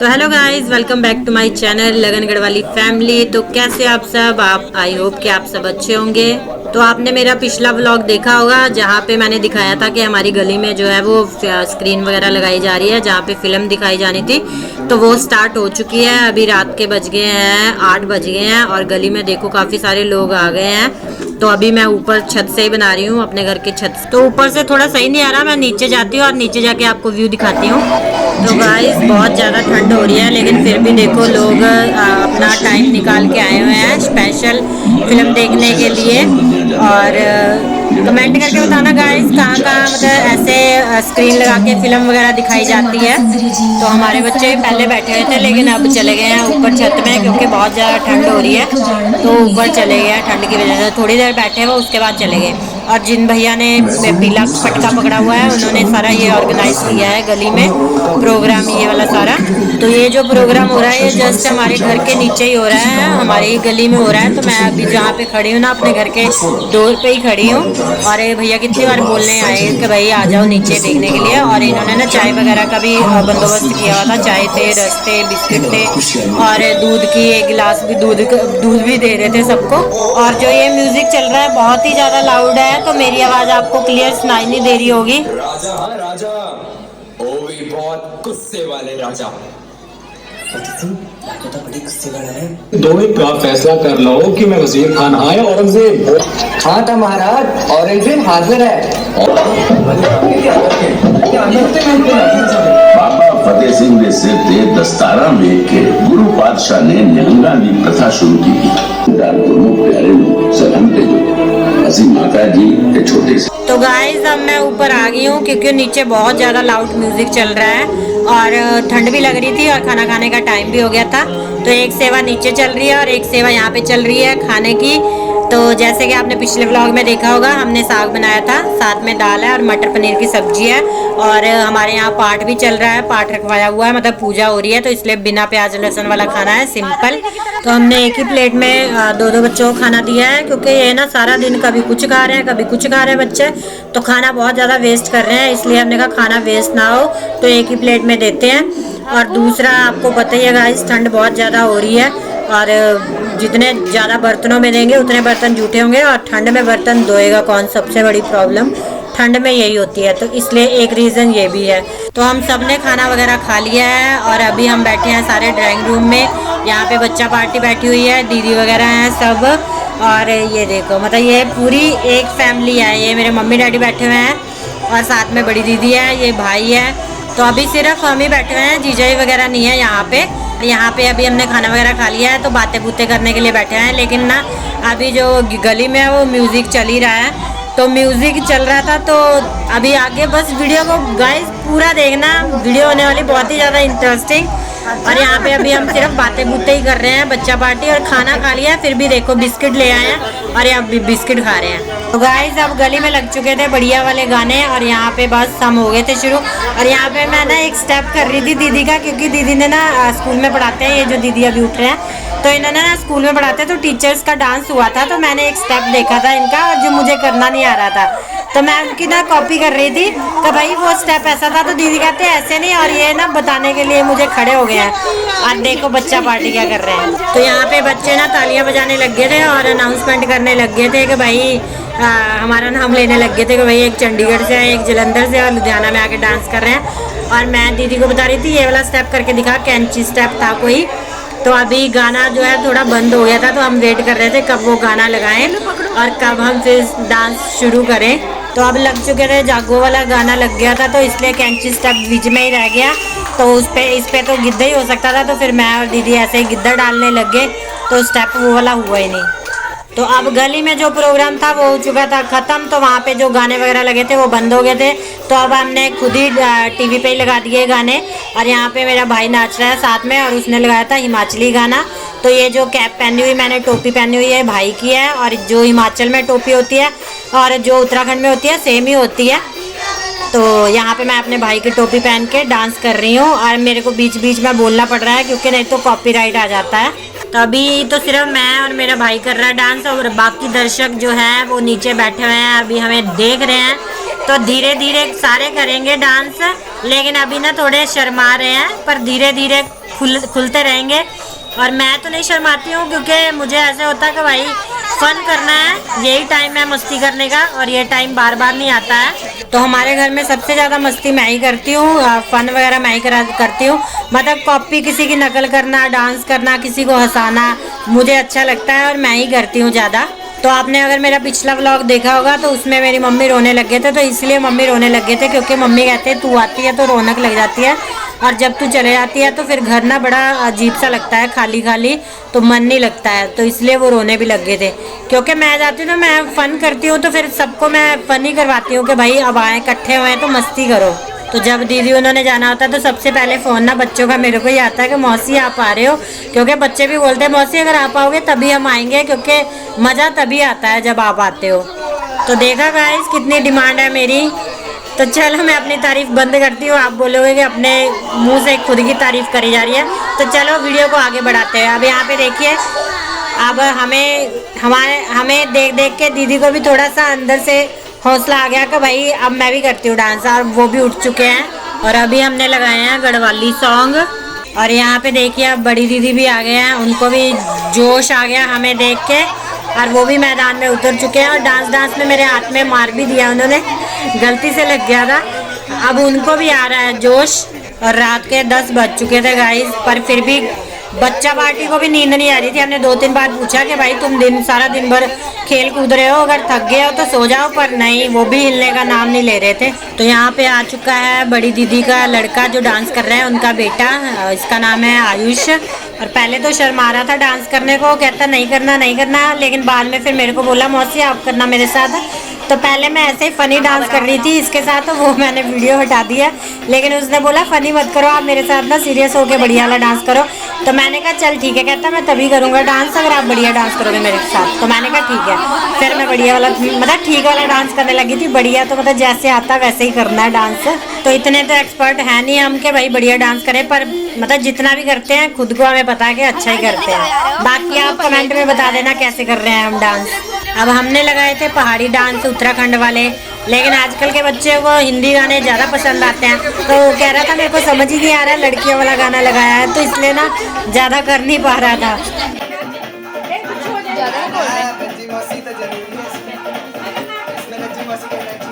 तो hello guys, welcome back to my channel Lagan Garhwali family. तो कैसे आप सब? आई होप कि आप सब अच्छे होंगे। तो आपने मेरा पिछला व्लॉग देखा होगा जहाँ पे मैंने दिखाया था कि हमारी गली में जो है वो स्क्रीन वगैरह लगाई जा रही है, जहाँ पे फिल्म दिखाई जानी थी। तो वो स्टार्ट हो चुकी है। अभी रात के बज गए हैं 8 बज गए हैं और गली में देखो काफ़ी सारे लोग आ गए हैं। तो अभी मैं ऊपर छत से ही बना रही हूँ, अपने घर के छत से। तो ऊपर से थोड़ा सही नहीं आ रहा, मैं नीचे जाती हूँ और नीचे जाके आपको व्यू दिखाती हूँ। तो गाइस बहुत ज़्यादा ठंड हो रही है, लेकिन फिर भी देखो लोग अपना टाइम निकाल के आए हुए हैं स्पेशल फिल्म देखने के लिए। और कमेंट करके बताना गाइस कहाँ कहाँ मतलब ऐसे स्क्रीन लगा के फिल्म वगैरह दिखाई जाती है। तो हमारे बच्चे पहले बैठे हुए थे लेकिन अब चले गए हैं ऊपर छत में, क्योंकि बहुत ज़्यादा ठंड हो रही है। तो ऊपर चले गए हैं ठंड की वजह से, थोड़ी देर बैठे हुए उसके बाद चले गए। और जिन भैया ने पीला पटका पकड़ा हुआ है उन्होंने सारा ये ऑर्गेनाइज किया है गली में प्रोग्राम, ये वाला सारा। तो ये जो प्रोग्राम हो रहा है ये जस्ट हमारे घर के नीचे ही हो रहा है, हमारी गली में हो रहा है। तो मैं अभी जहाँ पे खड़ी हूँ ना, अपने घर के डोर पे ही खड़ी हूँ। और ये भैया कितनी बार बोलने आए कि भाई आ जाओ नीचे देखने के लिए। और इन्होंने ना चाय वगैरह का भी बंदोबस्त किया हुआ था, चाय थे, रस थे, बिस्किट थे और दूध की एक गिलास भी दूध भी दे रहे थे सबको। और जो ये म्यूजिक चल रहा है बहुत ही ज़्यादा लाउड है, तो मेरी आवाज़ आपको क्लियर सुनाई नहीं दे रही होगी। राजा राजा ओ भी बहुत गुस्से वाले राजा। तो बड़ी गुस्से वाला है। दोनों का फैसला कर लो कि मैं वजीर खान हाँ या औरंगजेब। हाँ था महाराज, औरंगजेब हाजिर है। बाबा फतेह सिंह ने सिर थे दस्तारा में के गुरु पातशाह ने निहंगा दी प्रथा शुरू की थी। दोनों प्यारे लोग सलामते हुए असी माता जी के छोटे से। तो गाइस अब मैं ऊपर आ गई हूँ क्योंकि नीचे बहुत ज़्यादा लाउड म्यूजिक चल रहा है और ठंड भी लग रही थी और खाना खाने का टाइम भी हो गया था। तो एक सेवा नीचे चल रही है और एक सेवा यहाँ पे चल रही है खाने की। तो जैसे कि आपने पिछले व्लॉग में देखा होगा, हमने साग बनाया था, साथ में दाल है और मटर पनीर की सब्जी है। और हमारे यहाँ पाठ भी चल रहा है, पाठ रखवाया हुआ है, मतलब पूजा हो रही है। तो इसलिए बिना प्याज लहसुन वाला खाना है, सिंपल। तो हमने एक ही प्लेट में दो दो बच्चों को खाना दिया है, क्योंकि ये ना सारा दिन कभी कुछ खा रहे हैं कभी कुछ खा रहे हैं बच्चे, तो खाना बहुत ज़्यादा वेस्ट कर रहे हैं। इसलिए हमने कहा खाना वेस्ट ना हो तो एक ही प्लेट में देते हैं। और दूसरा आपको पता ही है गाइस, ठंड बहुत ज़्यादा हो रही है और जितने ज़्यादा बर्तनों में देंगे उतने बर्तन जूठे होंगे और ठंड में बर्तन धोएगा कौन, सबसे बड़ी प्रॉब्लम ठंड में यही होती है। तो इसलिए एक रीज़न ये भी है। तो हम सब ने खाना वगैरह खा लिया है और अभी हम बैठे हैं सारे ड्राइंग रूम में। यहाँ पे बच्चा पार्टी बैठी हुई है, दीदी वगैरह हैं सब। और ये देखो मतलब ये पूरी एक फैमिली है, ये मेरे मम्मी डैडी बैठे हुए हैं और साथ में बड़ी दीदी है, ये भाई है। तो अभी सिर्फ हम ही बैठे हुए हैं, जीजाई वगैरह नहीं है यहाँ पे। यहाँ पे अभी हमने खाना वगैरह खा लिया है तो बातें बूतें करने के लिए बैठे हैं। लेकिन ना अभी जो गली में है वो म्यूज़िक चल ही रहा है, तो म्यूज़िक चल रहा था। तो अभी आगे बस वीडियो को गाइस पूरा देखना, वीडियो होने वाली बहुत ही ज़्यादा इंटरेस्टिंग। और यहाँ पे अभी हम सिर्फ बातें बूतें ही कर रहे हैं, बच्चा पार्टी। और खाना खा लिया है, फिर भी देखो बिस्किट ले आए हैं और यहाँ बिस्किट खा रहे हैं। तो गाइस अब गली में लग चुके थे बढ़िया वाले गाने और यहाँ पे बस हम हो गए थे शुरू। और यहाँ पे मैं ना एक स्टेप कर रही थी दीदी का, क्योंकि दीदी ने ना स्कूल में पढ़ाते हैं, ये जो दीदी अभी उठ रहे हैं तो इन्होंने ना स्कूल में पढ़ाते हैं, तो टीचर्स का डांस हुआ था। तो मैंने एक स्टेप देखा था इनका और जो मुझे करना नहीं आ रहा था, तो मैं उनकी ना कॉपी कर रही थी। तो भाई वो स्टेप ऐसा था, तो दीदी कहते हैं ऐसे नहीं, और ये ना बताने के लिए मुझे खड़े हो गए हैं। और देखो बच्चा पार्टी क्या कर रहे हैं। तो यहाँ पे बच्चे ना तालियां बजाने लग गए थे और अनाउंसमेंट करने लग गए थे कि भाई हमारा नाम लेने लग गए थे कि भाई एक चंडीगढ़ से है, एक जलंधर से और लुधियाना में आके डांस कर रहे हैं। और मैं दीदी को बता रही थी ये वाला स्टेप करके दिखा, कैंची स्टेप था कोई। तो अभी गाना जो है थोड़ा बंद हो गया था, तो हम वेट कर रहे थे कब वो गाना लगाएं और कब हम फिर डांस शुरू करें। तो अब लग चुके थे, जागो वाला गाना लग गया था, तो इसलिए कैंची स्टेप बीच में ही रह गया। तो इस पे तो गिद्धा ही हो सकता था, तो फिर मैं और दीदी ऐसे ही गिद्धा डालने लग गए, तो स्टेप वो वाला हुआ ही नहीं। तो अब गली में जो प्रोग्राम था वो हो चुका था ख़त्म, तो वहाँ पे जो गाने वगैरह लगे थे वो बंद हो गए थे। तो अब हमने खुद ही टीवी पे ही लगा दिए गाने। और यहाँ पे मेरा भाई नाच रहा है साथ में, और उसने लगाया था हिमाचली गाना। तो ये जो कैप पहनी हुई, मैंने टोपी पहनी हुई है, भाई की है। और जो हिमाचल में टोपी होती है और जो उत्तराखंड में होती है सेम ही होती है। तो यहाँ पे मैं अपने भाई की टोपी पहन के डांस कर रही हूँ और मेरे को बीच बीच में बोलना पड़ रहा है, क्योंकि नहीं तो कॉपीराइट आ जाता है। तो अभी तो सिर्फ मैं और मेरा भाई कर रहा है डांस, और बाकी दर्शक जो है वो नीचे बैठे हुए हैं, अभी हमें देख रहे हैं। तो धीरे धीरे सारे करेंगे डांस लेकिन अभी ना थोड़े शर्मा रहे हैं, पर धीरे धीरे खुलते रहेंगे। और मैं तो नहीं शर्माती हूँ, क्योंकि मुझे ऐसे होता है कि भाई फन करना है, यही टाइम है मस्ती करने का, और ये टाइम बार बार नहीं आता है। तो हमारे घर में सबसे ज़्यादा मस्ती मैं ही करती हूँ, फन वगैरह मैं ही करती हूँ। मतलब कॉपी किसी की नकल करना, डांस करना, किसी को हंसाना मुझे अच्छा लगता है और मैं ही करती हूँ ज़्यादा। तो आपने अगर मेरा पिछला व्लॉग देखा होगा तो उसमें मेरी मम्मी रोने लग गए थे, तो इसलिए मम्मी रोने लग गए थे क्योंकि मम्मी कहते हैं तू आती है तो रौनक लग जाती है, और जब तू चले जाती है तो फिर घर ना बड़ा अजीब सा लगता है, खाली खाली, तो मन नहीं लगता है। तो इसलिए वो रोने भी लग गए थे, क्योंकि मैं जाती हूँ तो मैं फ़न करती हूँ, तो फिर सबको मैं फ़न ही करवाती हूँ कि भाई अब आए इकट्ठे हुए हैं तो मस्ती करो। तो जब दीदी उन्होंने जाना होता है तो सबसे पहले फ़ोन ना बच्चों का मेरे को ही आता है कि मौसी आप आ रहे हो, क्योंकि बच्चे भी बोलते हैं मौसी अगर आप आओगे तभी हम आएंगे, क्योंकि मज़ा तभी आता है जब आप आते हो। तो देखा गाइस कितनी डिमांड है मेरी। तो चलो मैं अपनी तारीफ बंद करती हूँ, आप बोलोगे कि अपने मुंह से खुद की तारीफ करी जा रही है। तो चलो वीडियो को आगे बढ़ाते हैं। अब यहाँ पे देखिए, अब हमें देख देख के दीदी को भी थोड़ा सा अंदर से हौसला आ गया कि भाई अब मैं भी करती हूँ डांस, और वो भी उठ चुके हैं। और अभी हमने लगाए हैं गढ़वाली सॉन्ग, और यहाँ पे देखिए अब बड़ी दीदी भी आ गए हैं, उनको भी जोश आ गया हमें देख के, और वो भी मैदान में उतर चुके हैं। और डांस में मेरे हाथ में मार भी दिया उन्होंने, गलती से लग गया था। अब उनको भी आ रहा है जोश, और रात के 10 बज चुके थे गाइस, पर फिर भी बच्चा पार्टी को भी नींद नहीं आ रही थी। हमने 2-3 बार पूछा कि भाई तुम सारा दिन भर खेल कूद रहे हो, अगर थक गए हो तो सो जाओ, पर नहीं, वो भी हिलने का नाम नहीं ले रहे थे। तो यहाँ पे आ चुका है बड़ी दीदी का लड़का जो डांस कर रहा है, उनका बेटा, इसका नाम है आयुष। और पहले तो शर्मा रहा था डांस करने को, कहता नहीं करना, लेकिन बाद में फिर मेरे को बोला मौसी आप करना मेरे साथ। तो पहले मैं ऐसे ही फ़नी डांस कर रही थी इसके साथ, तो वो मैंने वीडियो हटा दिया, लेकिन उसने बोला फ़नी मत करो आप मेरे साथ ना, सीरियस होके बढ़िया वाला डांस करो। तो मैंने कहा चल ठीक है, कहता मैं तभी करूँगा डांस अगर आप बढ़िया डांस करोगे मेरे साथ। तो मैंने कहा ठीक है, फिर मैं बढ़िया वाला मतलब ठीक वाला डांस करने लगी थी। बढ़िया तो मतलब जैसे आता वैसे ही करना है डांस। तो इतने तो एक्सपर्ट है नहीं हम कि भाई बढ़िया डांस करें, पर मतलब जितना भी करते हैं खुद को हमें पता है कि अच्छा ही करते हैं। बाकी आप कमेंट में बता देना कैसे कर रहे हैं हम डांस। अब हमने लगाए थे पहाड़ी डांस उत्तराखंड वाले, लेकिन आजकल के बच्चे को हिंदी गाने ज़्यादा पसंद आते हैं, तो वो कह रहा था मेरे को समझ ही नहीं आ रहा है, लड़कियों वाला गाना लगाया है, तो इसलिए ना ज़्यादा कर नहीं पा रहा था।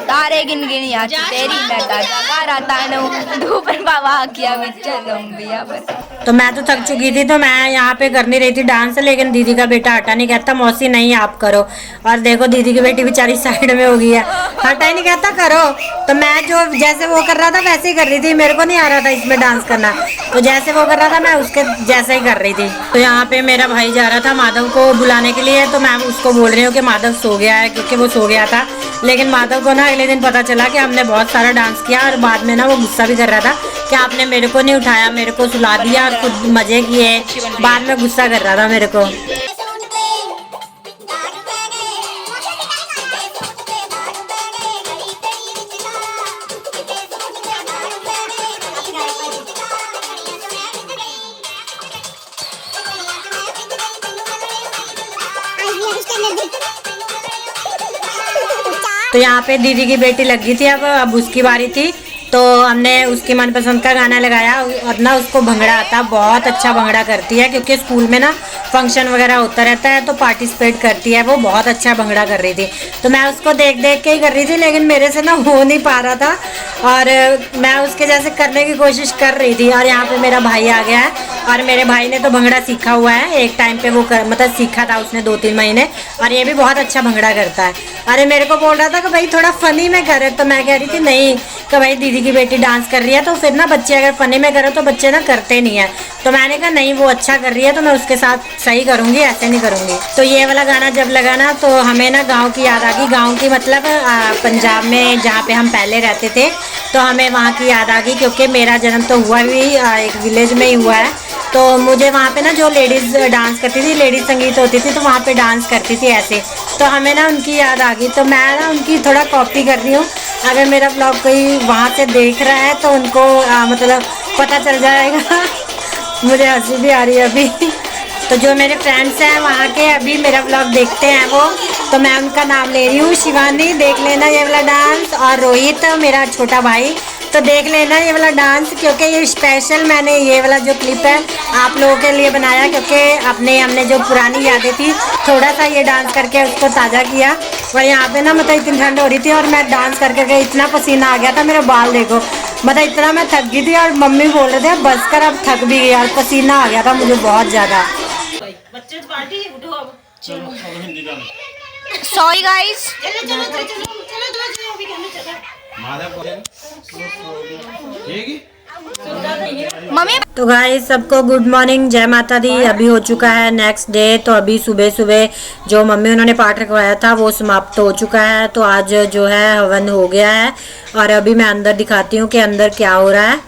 तारे गिन गिन याद तेरी लगा जगा तानो धूप बाबा किया लंबिया पर। तो मैं तो थक चुकी थी, तो मैं यहाँ पे कर नहीं रही थी डांस, लेकिन दीदी का बेटा हटा नहीं, कहता मौसी नहीं आप करो। और देखो दीदी की बेटी बेचारी साइड में हो गई है, हटा ही नहीं, कहता करो। तो मैं जो जैसे वो कर रहा था वैसे ही कर रही थी, मेरे को नहीं आ रहा था इसमें डांस करना, तो जैसे वो कर रहा था मैं उसके जैसे ही कर रही थी। तो यहाँ पे मेरा भाई जा रहा था माधव को बुलाने के लिए, तो मैं उसको बोल रही हूँ कि माधव सो गया है, क्योंकि वो सो गया था। लेकिन माधव को ना अगले दिन पता चला कि हमने बहुत सारा डांस किया, और बाद में ना वो गुस्सा भी कर रहा था कि आपने मेरे को नहीं उठाया, मेरे को सुला दिया और खुद मजे किए। बाद में गुस्सा कर रहा था मेरे को। तो यहाँ पे दीदी की बेटी लगी थी, अब उसकी बारी थी, तो हमने उसकी मनपसंद का गाना लगाया। और ना उसको भंगड़ा आता, बहुत अच्छा भंगड़ा करती है, क्योंकि स्कूल में ना फंक्शन वगैरह होता रहता है तो पार्टिसिपेट करती है, वो बहुत अच्छा भंगड़ा कर रही थी। तो मैं उसको देख देख के ही कर रही थी, लेकिन मेरे से ना हो नहीं पा रहा था, और मैं उसके जैसे करने की कोशिश कर रही थी। और यहाँ पे मेरा भाई आ गया है, और मेरे भाई ने तो भंगड़ा सीखा हुआ है, एक टाइम पे वो मतलब सीखा था उसने 2-3 महीने, और ये भी बहुत अच्छा भंगड़ा करता है। अरे मेरे को बोल रहा था कि भाई थोड़ा फनी में करे, तो मैं कह रही थी नहीं, कि भाई दीदी की बेटी डांस कर रही है, तो फिर ना बच्चे अगर फनी में करो तो बच्चे ना करते नहीं है। तो मैंने कहा नहीं वो अच्छा कर रही है, तो मैं उसके साथ सही करूँगी, ऐसे नहीं करूँगी। तो ये वाला गाना जब लगा ना, तो हमें ना गाँव की याद आ गई, गाँव की मतलब पंजाब में जहाँ पे हम पहले रहते थे, तो हमें वहाँ की याद आ गई, क्योंकि मेरा जन्म तो हुआ भी एक विलेज में ही हुआ है। तो मुझे वहाँ पे ना जो लेडीज़ डांस करती थी, लेडीज़ संगीत होती थी, तो वहाँ पे डांस करती थी ऐसे, तो हमें ना उनकी याद आ गई। तो मैं ना उनकी थोड़ा कॉपी कर रही हूँ। अगर मेरा ब्लॉग कोई वहाँ से देख रहा है तो उनको मतलब पता चल जाएगा। मुझे हंसी भी आ रही है अभी। तो जो मेरे फ्रेंड्स हैं वहाँ के अभी मेरा ब्लॉग देखते हैं वो, तो मैं उनका नाम ले रही हूँ। शिवानी देख लेना ये वाला डांस, और रोहित मेरा छोटा भाई तो देख लेना ये वाला डांस, क्योंकि ये स्पेशल मैंने ये वाला जो क्लिप है आप लोगों के लिए बनाया, क्योंकि हमने जो पुरानी यादें थी थोड़ा सा ये डांस करके उसको ताज़ा किया। और यहाँ पे ना मतलब इतनी ठंड हो रही थी और मैं डांस करके इतना पसीना आ गया था, मेरे बाल देखो, मतलब इतना मैं थक गई थी। और मम्मी बोल रहे थे बस कर, अब थक भी गई यार, पसीना आ गया था मुझे बहुत ज़्यादा। Sorry guys. मम्मी तो गाइस सबको गुड मॉर्निंग, जय माता दी। अभी हो चुका है नेक्स्ट डे। तो अभी सुबह सुबह जो मम्मी उन्होंने पाठ रखवाया था वो समाप्त हो चुका है। तो आज जो है हवन हो गया है और अभी मैं अंदर दिखाती हूँ कि अंदर क्या हो रहा है।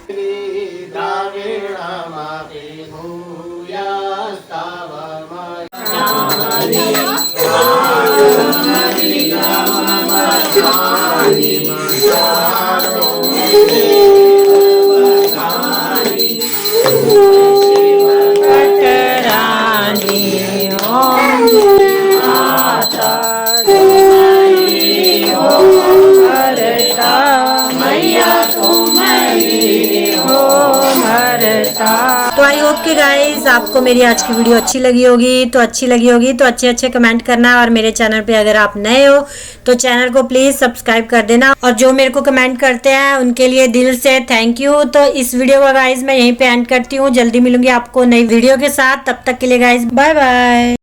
तो आई होप कि गाइस आपको मेरी आज की वीडियो अच्छी लगी होगी। तो अच्छे कमेंट करना। और मेरे चैनल पे अगर आप नए हो तो चैनल को प्लीज सब्सक्राइब कर देना। और जो मेरे को कमेंट करते हैं उनके लिए दिल से थैंक यू। तो इस वीडियो को गाइस मैं यहीं पे एंड करती हूँ। जल्दी मिलूंगी आपको नई वीडियो के साथ, तब तक के लिए गाइस बाय बाय।